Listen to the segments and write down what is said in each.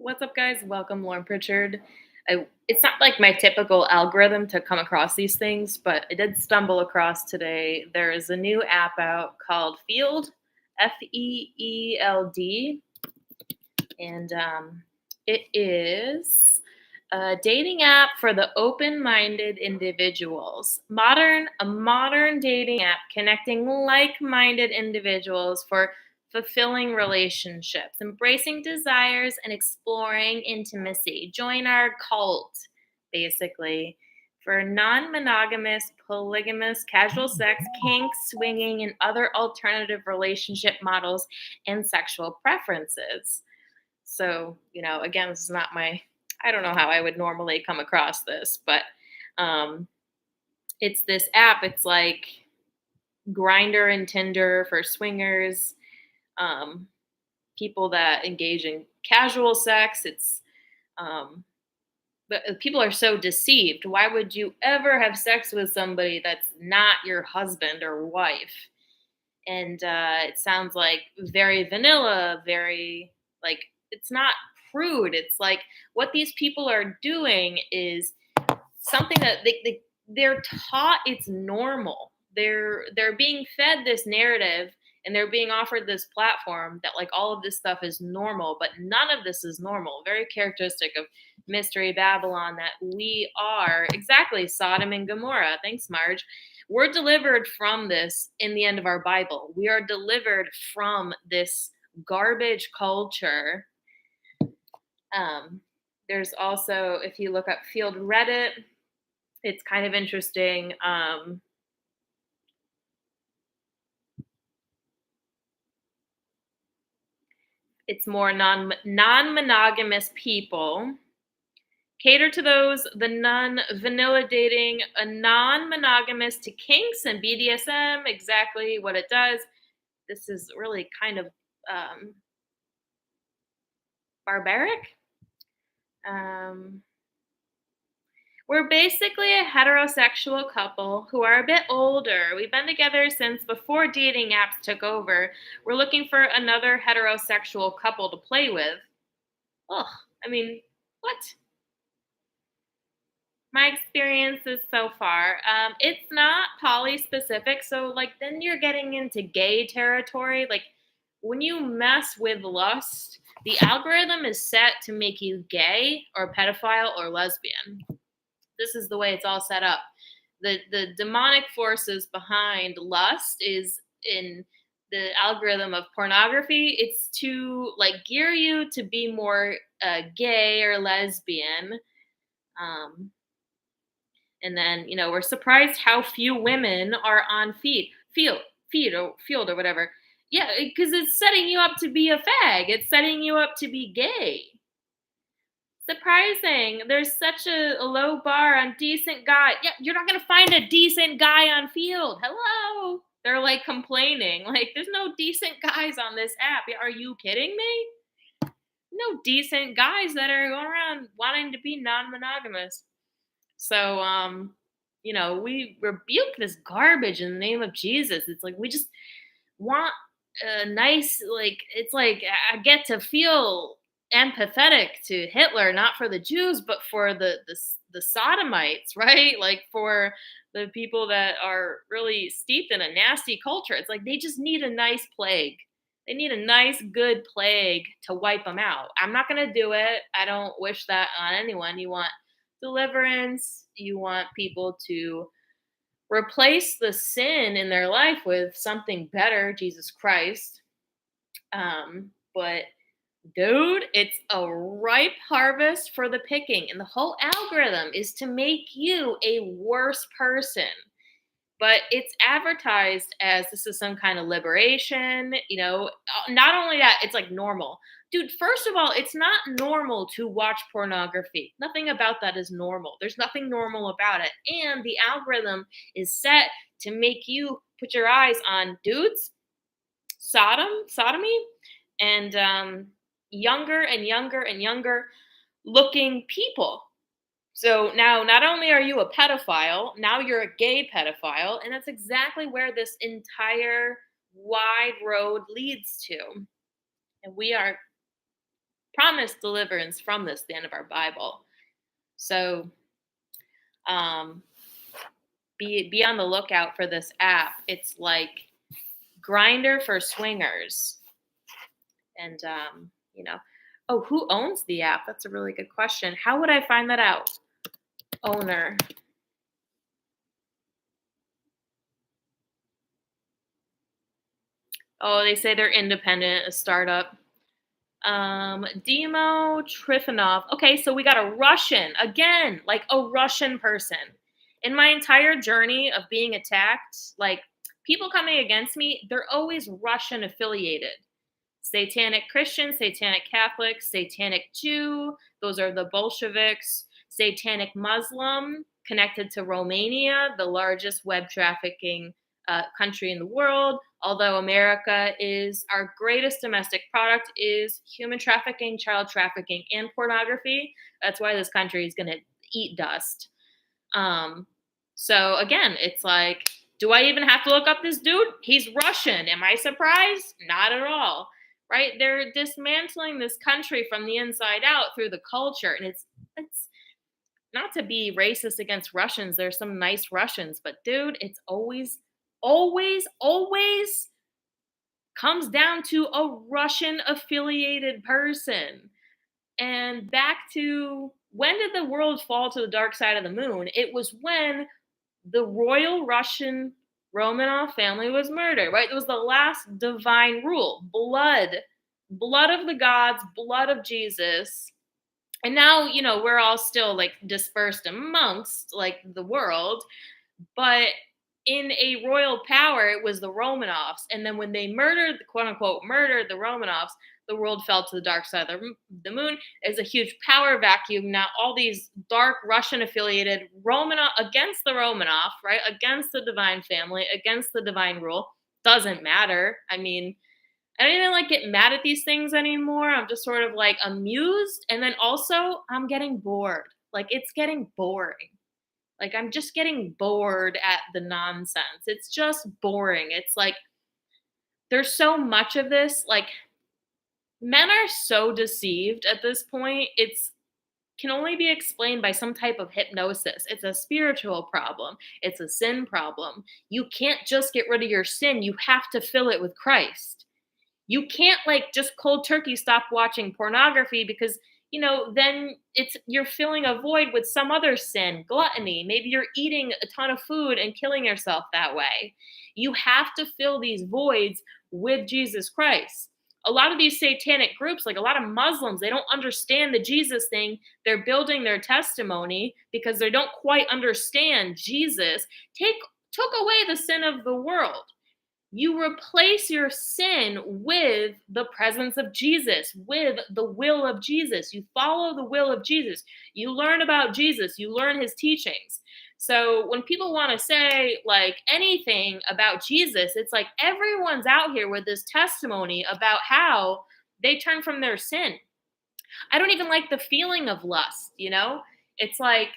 What's up, guys? Welcome, Lauren Pritchard. It's not like my typical algorithm to come across these things, but I did stumble across today. There is a new app out called Field, Feeld, and it is a dating app for the open-minded individuals. A modern dating app connecting like-minded individuals for fulfilling relationships, embracing desires, and exploring intimacy. Join our cult, basically, for non monogamous, polygamous, casual sex, kink, swinging, and other alternative relationship models and sexual preferences. So, again, this is not I don't know how I would normally come across this, but um, it's this app. It's like Grinder and Tinder for swingers, um, people that engage in casual sex. But people are so deceived. Why would you ever have sex with somebody that's not your husband or wife? And it sounds like very vanilla, very like it's not prude. It's like what these people are doing is something that they're taught it's normal. They're being fed this narrative and they're being offered this platform that like all of this stuff is normal, but none of this is normal. Very characteristic of Mystery Babylon that we are exactly Sodom and Gomorrah. Thanks, Marge. We're delivered from this in the end of our Bible. We are delivered from this garbage culture. Um, there's also, if you look up Field Reddit, it's kind of interesting. It's more non-monogamous people. Cater to those, the non-vanilla dating, a non-monogamous to kinks and BDSM, exactly what it does. This is really kind of um, barbaric. Um, We're basically a heterosexual couple who are a bit older. We've been together since before dating apps took over. We're looking for another heterosexual couple to play with. Ugh, I mean, what? My experiences so far, it's not poly specific. So, like, then you're getting into gay territory. Like, when you mess with lust, the algorithm is set to make you gay or pedophile or lesbian. This is the way it's all set up. The demonic forces behind lust is in the algorithm of pornography. It's to like gear you to be more gay or lesbian. Um, and then we're surprised how few women are on field or whatever. Yeah, because it's setting you up to be a fag. It's setting you up to be gay. Surprising. There's such a low bar on decent guy. Yeah, you're not gonna find a decent guy on Field. Hello. They're like complaining. Like, there's no decent guys on this app. Are you kidding me? No decent guys that are going around wanting to be non-monogamous. So we rebuke this garbage in the name of Jesus. It's like we just want a nice, like, it's like I get to feel empathetic to Hitler, not for the Jews, but for the sodomites, right? Like for the people that are really steeped in a nasty culture. It's like they just need a nice plague. They need a nice, good plague to wipe them out. I'm not going to do it. I don't wish that on anyone. You want deliverance. You want people to replace the sin in their life with something better, Jesus Christ. But dude, it's a ripe harvest for the picking. And the whole algorithm is to make you a worse person. But it's advertised as this is some kind of liberation, not only that, it's like normal. Dude, first of all, it's not normal to watch pornography. Nothing about that is normal. There's nothing normal about it. And the algorithm is set to make you put your eyes on dudes, sodomy, and younger and younger and younger looking people. So now, not only are you a pedophile, now you're a gay pedophile, and that's exactly where this entire wide road leads to. And we are promised deliverance from this, the end of our Bible. So um, be on the lookout for this app. It's like Grinder for swingers, and oh, who owns the app? That's a really good question. How would I find that out? Owner. Oh, they say they're independent, a startup. Demo Trifonov. Okay, so we got a Russian again, like a Russian person. In my entire journey of being attacked, like people coming against me, they're always Russian affiliated. Satanic Christian, Satanic Catholic, Satanic Jew, those are the Bolsheviks, Satanic Muslim, connected to Romania, the largest web trafficking country in the world. Although America is our greatest domestic product is human trafficking, child trafficking, and pornography. That's why this country is going to eat dust. Um, so again, it's like, do I even have to look up this dude? He's Russian. Am I surprised? Not at all. Right? They're dismantling this country from the inside out through the culture, and it's not to be racist against Russians. There's some nice Russians, but dude, it's always comes down to a Russian affiliated person. And back to, when did the world fall to the dark side of the moon? It was when the royal Russian Romanov family was murdered, right? It was the last divine rule. Blood of the gods, blood of Jesus. And now, we're all still like dispersed amongst like the world, but in a royal power, it was the Romanovs. And then when they murdered, quote unquote, murdered the Romanovs, the world fell to the dark side of the moon. There's a huge power vacuum. Now, all these dark Russian affiliated Romanov against the Romanov, right? Against the divine family, against the divine rule. Doesn't matter. I mean, I don't even like get mad at these things anymore. I'm just sort of like amused. And then also, I'm getting bored. Like, it's getting boring. Like, I'm just getting bored at the nonsense. It's just boring. It's like there's so much of this. Like, men are so deceived at this point. It's can only be explained by some type of hypnosis. It's a spiritual problem. It's a sin problem. You can't just get rid of your sin. You have to fill it with Christ. You can't like just cold turkey stop watching pornography because then you're filling a void with some other sin, gluttony. Maybe you're eating a ton of food and killing yourself that way. You have to fill these voids with Jesus Christ. A lot of these satanic groups, like a lot of Muslims, they don't understand the Jesus thing. They're building their testimony because they don't quite understand Jesus took away the sin of the world. You replace your sin with the presence of Jesus, with the will of Jesus. You follow the will of Jesus. You learn about Jesus. You learn his teachings. So when people want to say like anything about Jesus, it's like everyone's out here with this testimony about how they turn from their sin. I don't even like the feeling of lust. It's like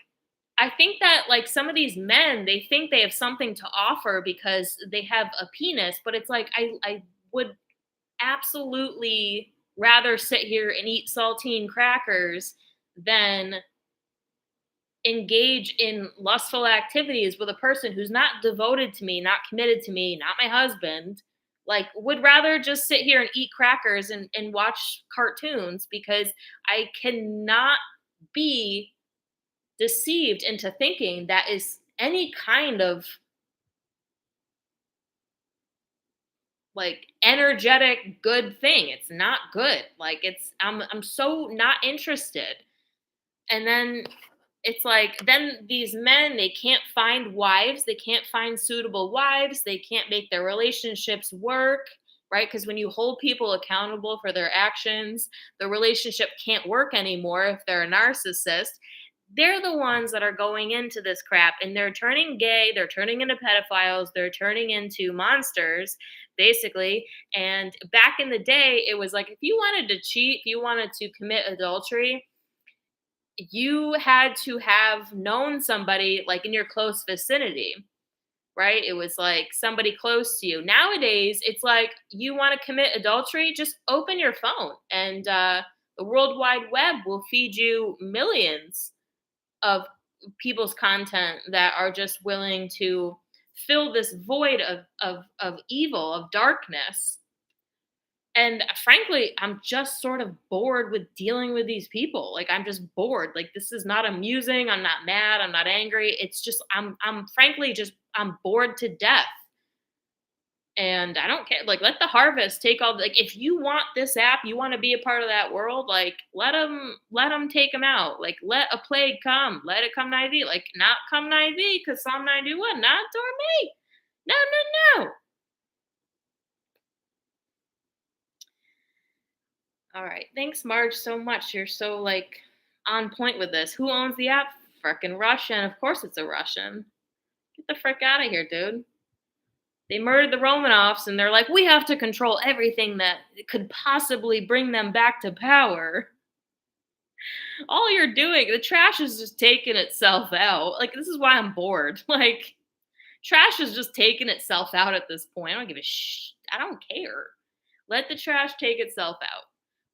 I think that like some of these men, they think they have something to offer because they have a penis, but it's like I would absolutely rather sit here and eat saltine crackers than engage in lustful activities with a person who's not devoted to me, not committed to me, not my husband. Like, would rather just sit here and eat crackers and watch cartoons because I cannot be deceived into thinking that is any kind of like energetic good thing. It's not good. Like I'm so not interested. And then it's like then these men, they can't find wives, they can't find suitable wives, they can't make their relationships work, right? Because when you hold people accountable for their actions, the relationship can't work anymore if they're a narcissist. They're the ones that are going into this crap and they're turning gay, they're turning into pedophiles, they're turning into monsters, basically. And back in the day, it was like if you wanted to cheat, if you wanted to commit adultery, you had to have known somebody like in your close vicinity, right? It was like somebody close to you. Nowadays, it's like you want to commit adultery, just open your phone and The World Wide Web will feed you millions of people's content that are just willing to fill this void of evil, of darkness. And frankly, I'm just sort of bored with dealing with these people. Like I'm just bored. Like this is not amusing. I'm not mad. I'm not angry. It's just I'm frankly just I'm bored to death. And I don't care. Like let the harvest take all like if you want this app, you want to be a part of that world, like let them take them out. Like let a plague come. Let it come nigh thee. Like not come nigh thee cuz Psalm 91 not toward me. No, no, no. All right. Thanks, Marge, so much. You're so like on point with this. Who owns the app? Frickin' Russian. Of course it's a Russian. Get the frick out of here, dude. They murdered the Romanovs and they're like, we have to control everything that could possibly bring them back to power. All you're doing, the trash is just taking itself out. Like, this is why I'm bored. Like, trash is just taking itself out at this point. I don't give a I don't care. Let the trash take itself out.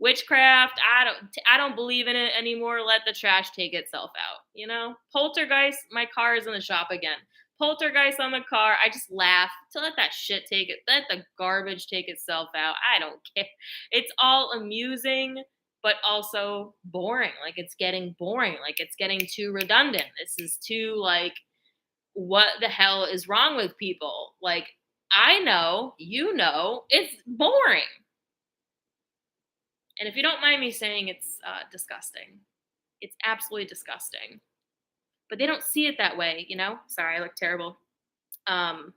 Witchcraft, I don't believe in it anymore. Let the trash take itself out. You know, poltergeist. My car is in the shop again. Poltergeist on the car. I just laugh to let that shit take it. Let the garbage take itself out. I don't care. It's all amusing, but also boring. Like it's getting boring. Like it's getting too redundant. This is too like, what the hell is wrong with people? Like I know, you know, it's boring. And if you don't mind me saying, it's disgusting. It's absolutely disgusting. But they don't see it that way, you know? Sorry, I look terrible. Um,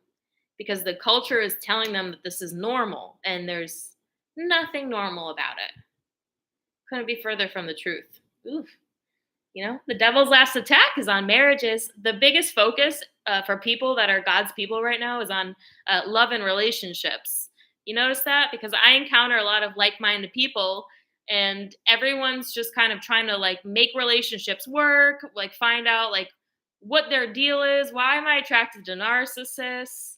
because the culture is telling them that this is normal, and there's nothing normal about it. Couldn't be further from the truth. Oof. You know, the devil's last attack is on marriages. The biggest focus for people that are God's people right now is on love and relationships. You notice that? Because I encounter a lot of like minded people, and everyone's just kind of trying to like make relationships work, like find out like what their deal is. Why am I attracted to narcissists?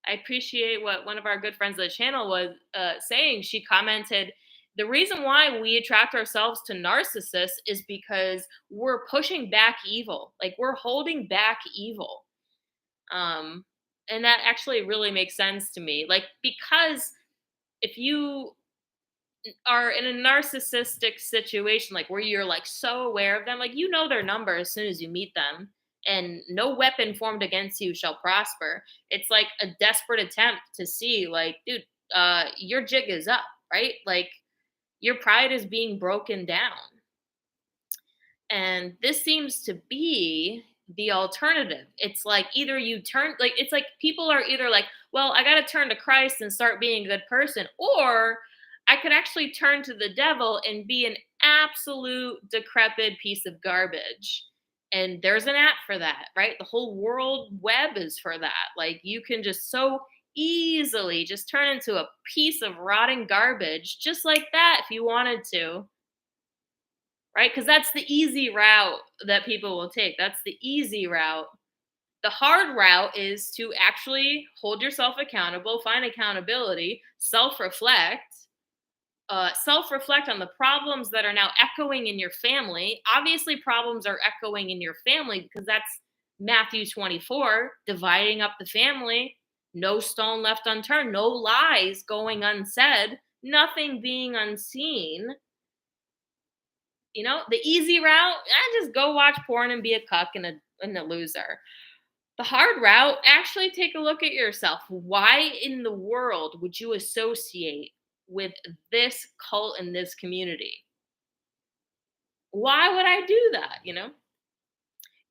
I appreciate what one of our good friends of the channel was saying. She commented, the reason why we attract ourselves to narcissists is because we're pushing back evil. Like we're holding back evil. Um, and that actually really makes sense to me. Like, because if you are in a narcissistic situation, like where you're like so aware of them, like you know their number as soon as you meet them, and no weapon formed against you shall prosper. It's like a desperate attempt to see, like, dude, your jig is up, right? Like your pride is being broken down. And this seems to be the alternative. It's like either you turn, like, it's like people are either like, well, I got to turn to Christ and start being a good person, or I could actually turn to the devil and be an absolute decrepit piece of garbage. And there's an app for that, right? The whole world web is for that. Like you can just so easily just turn into a piece of rotting garbage just like that if you wanted to, right? Because that's the easy route that people will take. That's the easy route. The hard route is to actually hold yourself accountable, find accountability, self reflect on the problems that are now echoing in your family. Obviously, problems are echoing in your family because that's Matthew 24, dividing up the family, no stone left unturned, no lies going unsaid, nothing being unseen. You know, the easy route, I just go watch porn and be a cuck and a loser. The hard route, actually take a look at yourself. Why in the world would you associate with this cult in this community? Why would I do that? You know,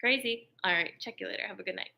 crazy. All right, check you later. Have a good night.